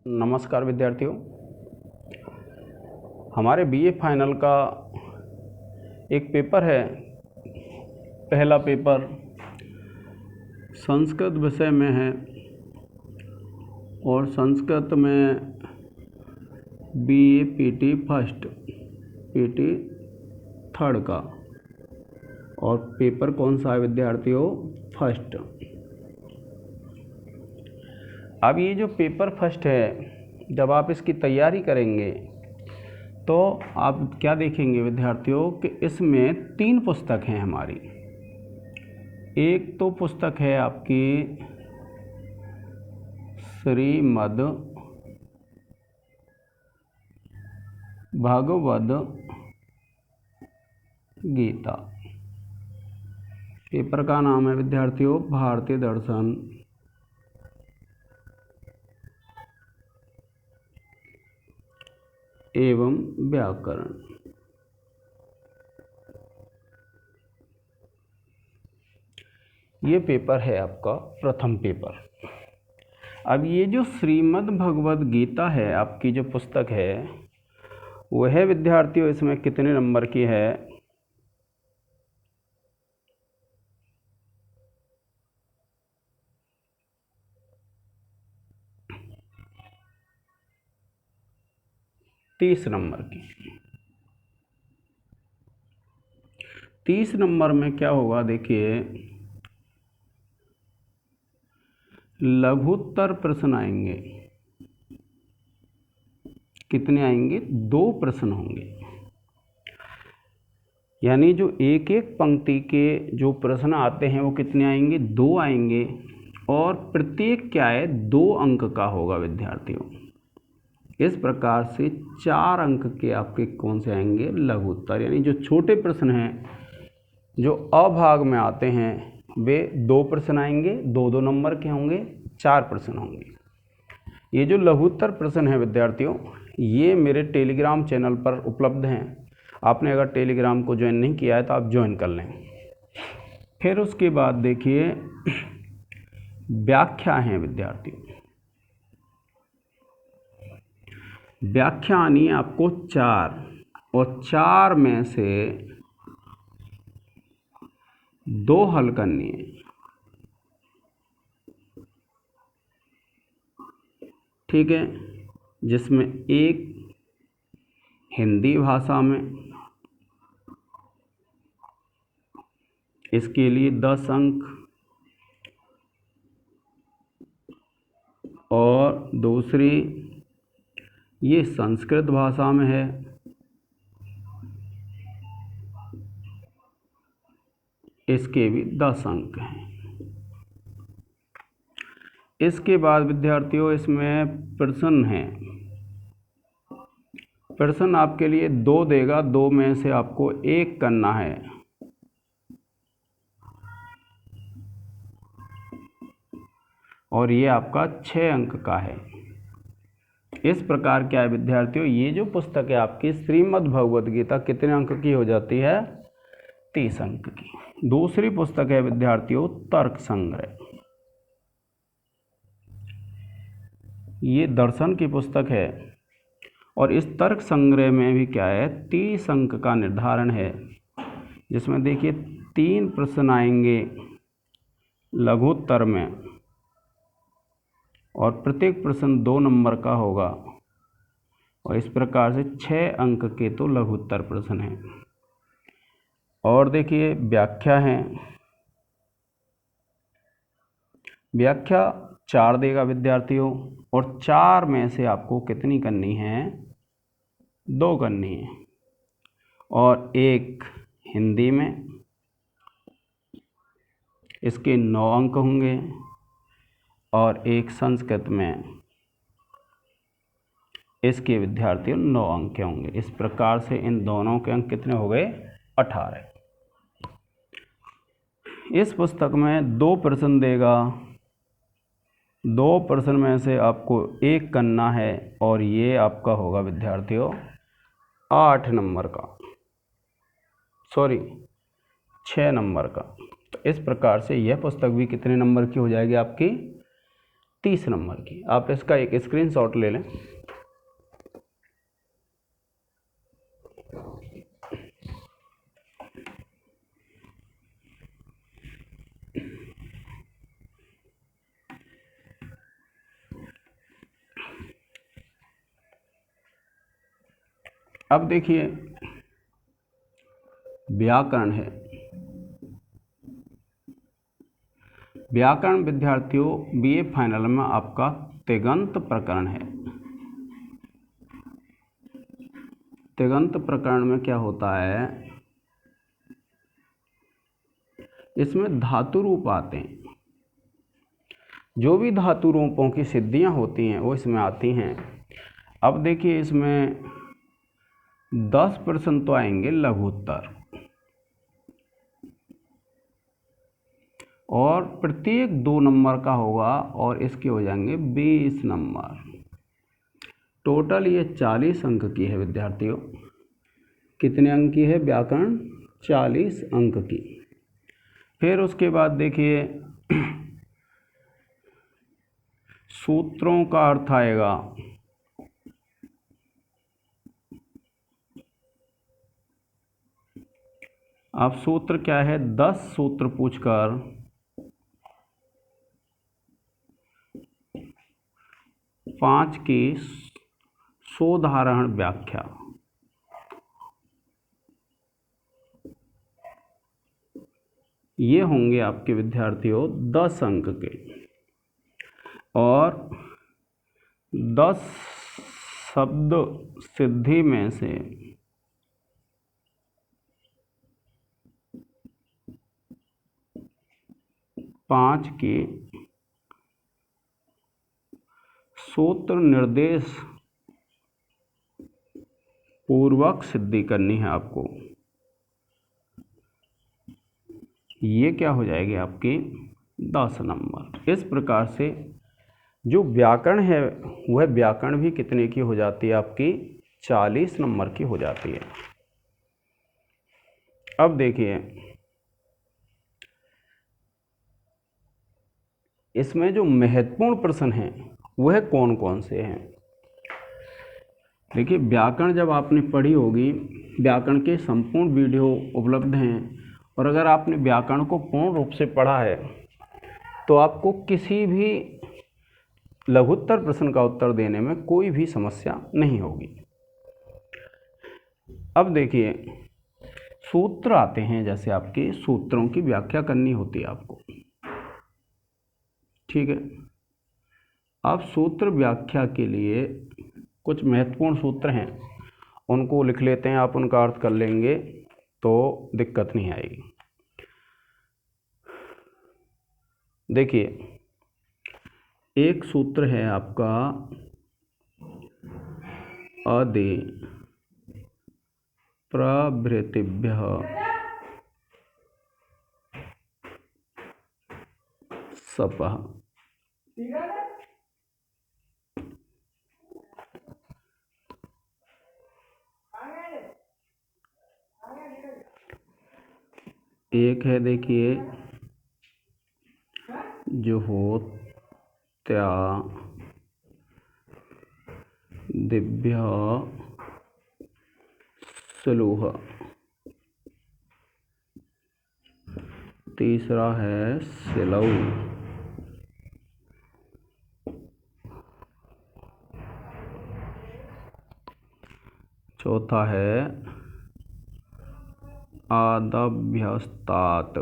नमस्कार विद्यार्थियों, हमारे बीए फाइनल का एक पेपर है। पहला पेपर संस्कृत विषय में है और संस्कृत में BA PT first, PT third का। और पेपर कौन सा है विद्यार्थियों? फर्स्ट। अब ये जो पेपर फर्स्ट है, जब आप इसकी तैयारी करेंगे तो आप क्या देखेंगे विद्यार्थियों कि इसमें 3 पुस्तक हैं हमारी। एक तो पुस्तक है आपकी श्रीमद् भगवद गीता। पेपर का नाम है विद्यार्थियों भारतीय दर्शन एवं व्याकरण। ये पेपर है आपका प्रथम पेपर। अब ये जो श्रीमद् भगवद गीता है, आपकी जो पुस्तक है, वह विद्यार्थियों इसमें कितने नंबर की है? तीस नंबर की। 30 नंबर में क्या होगा देखिए, लघुत्तर प्रश्न आएंगे। कितने आएंगे? 2 प्रश्न होंगे। यानी जो एक एक पंक्ति के जो प्रश्न आते हैं वो कितने आएंगे? 2 आएंगे। और प्रत्येक क्या है? 2 अंक का होगा विद्यार्थियों। इस प्रकार से 4 अंक के आपके कौन से आएंगे? लघुत्तर। यानी जो छोटे प्रश्न हैं, जो अभाग में आते हैं, वे 2 प्रश्न आएंगे, 2-2 नंबर के होंगे, 4 प्रश्न होंगे। ये जो लघुत्तर प्रश्न है विद्यार्थियों, ये मेरे टेलीग्राम चैनल पर उपलब्ध हैं। आपने अगर टेलीग्राम को ज्वाइन नहीं किया है तो आप ज्वाइन कर लें। फिर उसके बाद देखिए व्याख्या है विद्यार्थियों। व्याख्या आनी है आपको 4, और 4 में से 2 हल करनी है। ठीक है, जिसमें एक हिंदी भाषा में, इसके लिए 10 अंक, और दूसरी ये संस्कृत भाषा में है, इसके भी 10 अंक हैं। इसके बाद विद्यार्थियों इसमें प्रश्न हैं। प्रश्न आपके लिए 2 देगा, 2 में से आपको 1 करना है। और ये आपका 6 अंक का है। इस प्रकार क्या है विद्यार्थियों, ये जो पुस्तक है आपकी श्रीमद् भगवद गीता कितने अंक की हो जाती है? 30 अंक की। दूसरी पुस्तक है विद्यार्थियों तर्क संग्रह। ये दर्शन की पुस्तक है, और इस तर्क संग्रह में भी क्या है? 30 अंक का निर्धारण है, जिसमें देखिए 3 प्रश्न आएंगे लघुत्तर में, और प्रत्येक प्रश्न 2 नंबर का होगा। और इस प्रकार से 6 अंक के तो लघुत्तर प्रश्न हैं। और देखिए व्याख्या है। व्याख्या 4 देगा विद्यार्थियों, और 4 में से आपको कितनी करनी है? 2 करनी है। और एक हिंदी में, इसके 9 अंक होंगे, और एक संस्कृत में, इसके विद्यार्थियों 9 अंक के होंगे। इस प्रकार से इन दोनों के अंक कितने हो गए? 18। इस पुस्तक में 2 प्रश्न देगा, 2 प्रश्न में से आपको 1 करना है, और ये आपका होगा विद्यार्थियों 8 नंबर का, 6 नंबर का। तो इस प्रकार से यह पुस्तक भी कितने नंबर की हो जाएगी? आपकी 30 नंबर की। आप इसका एक स्क्रीनशॉट ले लें। अब देखिए व्याकरण है। व्याकरण विद्यार्थियों बीए फाइनल में आपका तिङन्त प्रकरण है। तिङन्त प्रकरण में क्या होता है, इसमें धातु रूप आते हैं। जो भी धातु रूपों की सिद्धियां होती हैं वो इसमें आती हैं। अब देखिए इसमें 10% तो आएंगे लघुत्तर, और प्रत्येक 2 नंबर का होगा और इसके हो जाएंगे 20 नंबर। टोटल ये 40 अंक की है विद्यार्थियों। कितने अंक की है व्याकरण? 40 अंक की। फिर उसके बाद देखिए सूत्रों का अर्थ आएगा। अब सूत्र क्या है? 10 सूत्र पूछकर 5 की सोदाहरण व्याख्या। ये होंगे आपके विद्यार्थियों 10 अंक के, और 10 शब्द सिद्धि में से 5 की सूत्र निर्देश पूर्वक सिद्धि करनी है आपको। ये क्या हो जाएगी आपकी 10 नंबर। इस प्रकार से जो व्याकरण है वह व्याकरण भी कितने की हो जाती है आपकी? 40 नंबर की हो जाती है। अब देखिए इसमें जो महत्वपूर्ण प्रश्न हैं वह कौन कौन से हैं। देखिए व्याकरण जब आपने पढ़ी होगी, व्याकरण के संपूर्ण वीडियो उपलब्ध हैं, और अगर आपने व्याकरण को पूर्ण रूप से पढ़ा है तो आपको किसी भी लघुत्तर प्रश्न का उत्तर देने में कोई भी समस्या नहीं होगी। अब देखिए सूत्र आते हैं, जैसे आपके सूत्रों की व्याख्या करनी होती है आपको, ठीक है। अब सूत्र व्याख्या के लिए कुछ महत्वपूर्ण सूत्र हैं, उनको लिख लेते हैं, आप उनका अर्थ कर लेंगे तो दिक्कत नहीं आएगी। देखिए एक सूत्र है आपका अदे प्रभृतिभ्यः सपः। एक है देखिए जुहोत्या दिभ्य सलूह। तीसरा है सिलौ। चौथा है आदभ्यस्तात।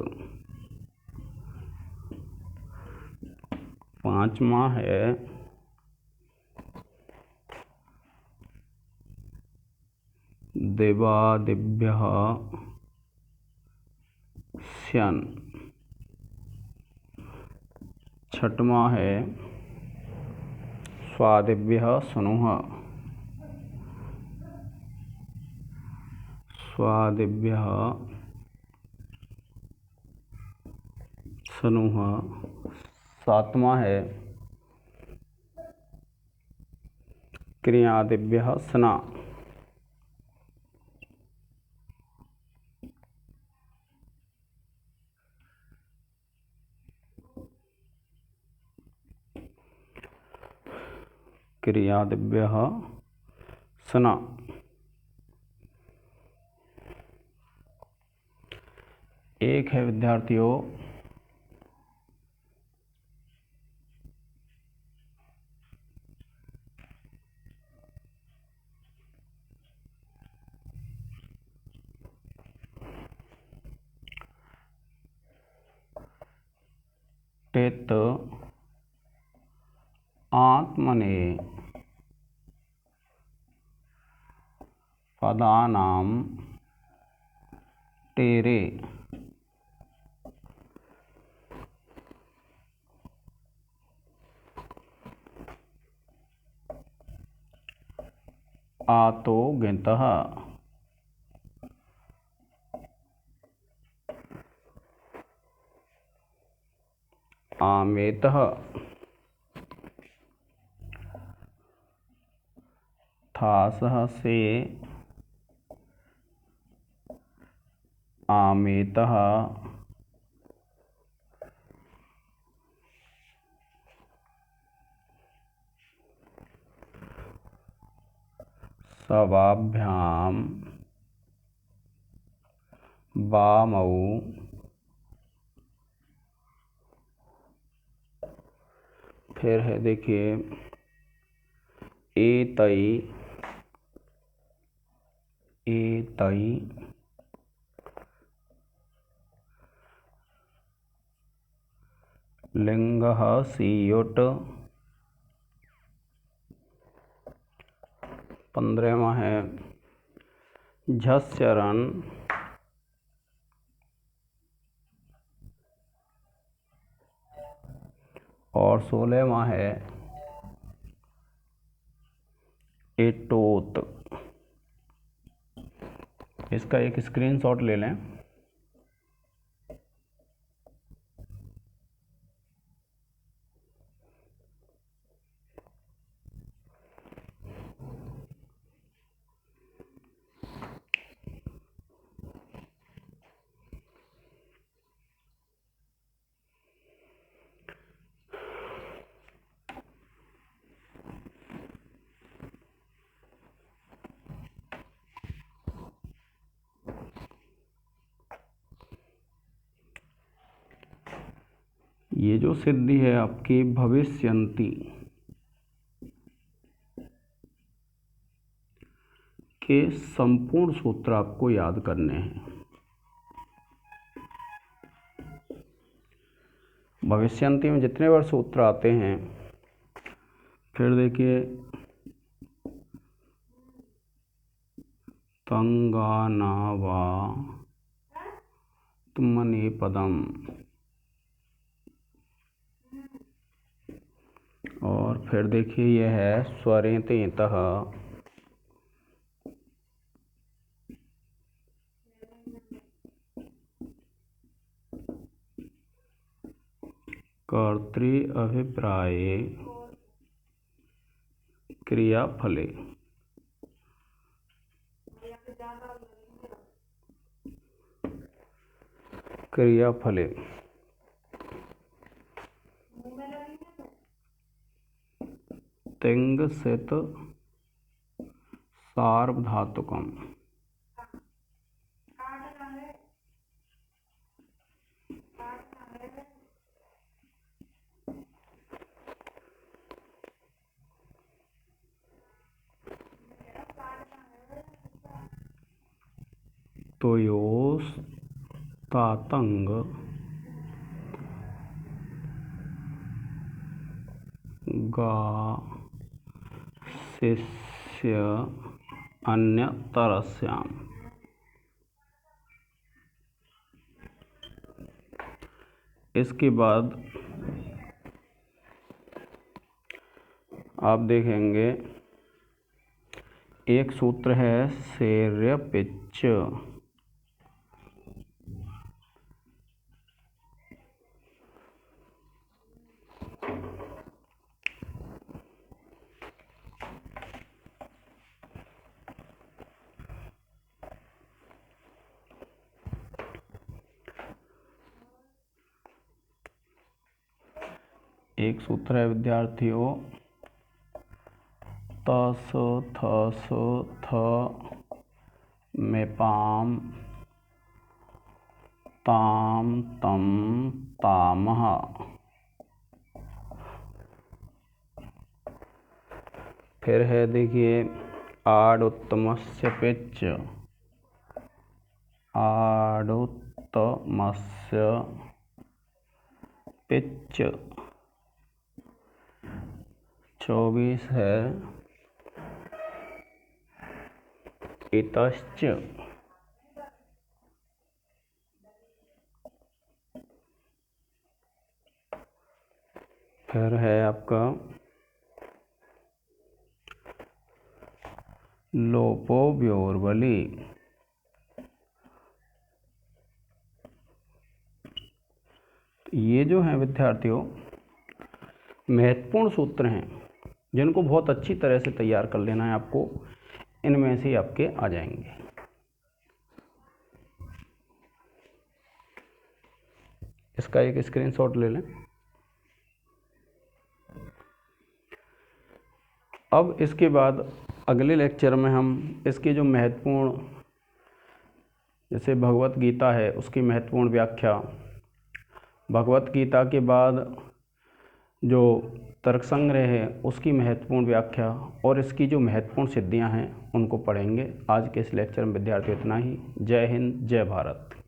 पांचवा है देवादिभ्यः स्यन्। छठवां है स्वादिभ्यः सनुः। स्वादिभ्यः सनुः। सातवां है क्रियादिभ्यः सना। क्रियादिभ्यः सना। एक है विद्यार्थियों टेत आत्मने पदानां टेरे आतो गन्तः आमेतः थासः से आमेतः सवाभ्याम वामौ फिर है देखिए एतई एतई लिंगः सीयुट 15वां है झस्यरन और 16वां है एटोत। इसका एक स्क्रीनशॉट ले लें। ये जो सिद्धि है आपकी भविष्यन्ति के संपूर्ण सूत्र आपको याद करने हैं। भविष्यन्ति में जितने बार सूत्र आते हैं, फिर देखिए तंगानावा तुमने पदम और फिर देखिए यह है स्वरेतेतः कर्तृ अभिप्राये क्रियाफले। क्रियाफले तिंग सित सार्वधातुकम तोयोस तातंग गा शिष्य अन्य तरस्याम। इसके बाद आप देखेंगे एक सूत्र है शेर्य पिच। एक सूत्र है विद्यार्थियों त स थ स थ में पाम ताम तम तामः। फिर है देखिए आडुत्तमस्य पिच, आडुत्तमस्य पिच 24 है इतश्च। फिर है आपका लोपो व्योर्बली, ये जो हैं विद्यार्थियों महत्वपूर्ण सूत्र हैं जिनको बहुत अच्छी तरह से तैयार कर लेना है आपको, इनमें से आपके आ जाएंगे। इसका एक स्क्रीनशॉट ले लें। अब इसके बाद अगले लेक्चर में हम इसके जो महत्वपूर्ण, जैसे भगवत गीता है उसकी महत्वपूर्ण व्याख्या, भगवत गीता के बाद जो तर्क संग्रह है उसकी महत्वपूर्ण व्याख्या और इसकी जो महत्वपूर्ण सिद्धियां हैं उनको पढ़ेंगे। आज के इस लेक्चर में विद्यार्थियों इतना ही। जय हिंद, जय भारत।